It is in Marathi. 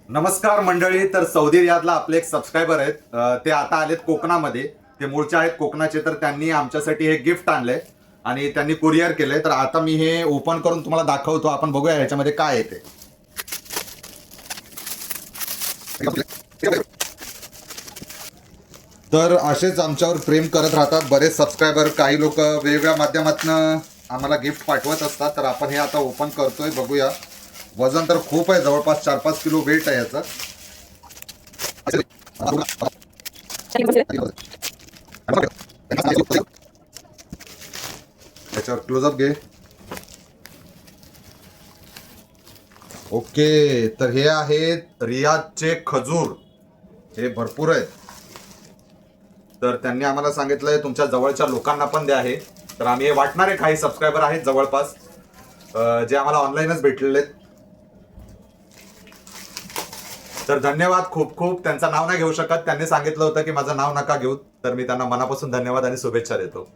नमस्कार मंडळी. तर सौदी रियादला आपले एक सबस्क्रायबर आहेत. ते आता आलेत कोकणामध्ये. ते मूळचे आहेत कोकणाचे. तर त्यांनी आमच्यासाठी हे गिफ्ट आणलंय आणि त्यांनी कुरिअर केलंय. तर आता मी हे ओपन करून तुम्हाला दाखवतो. आपण बघूया ह्याच्यामध्ये काय आहे ते. तर असेच आमच्यावर प्रेम करत राहतात बरेच सबस्क्रायबर. काही लोक वेगवेगळ्या माध्यमातून आम्हाला गिफ्ट पाठवत असतात. तर आपण हे आता ओपन करतोय. बघूया. वजन तर खूप आहे, जवळपास 4-5 किलो वेट आहे याचं. त्याच्यावर क्लोजअप घे. ओके, तर हे आहेत रियादचे खजूर. हे भरपूर आहेत. तर त्यांनी आम्हाला सांगितलंय तुमच्या जवळच्या लोकांना पण द्या हे. तर आम्ही हे वाटणार आहे. काही सबस्क्रायबर आहेत जवळपास जे आम्हाला ऑनलाईनच भेटलेले आहेत. तर धन्यवाद खूप खूप. त्यांचं नाव नाही घेऊ शकत. त्यांनी सांगितलं होतं की माझं नाव नका घेऊ. तर मी त्यांना मनापासून धन्यवाद आणि शुभेच्छा देतो.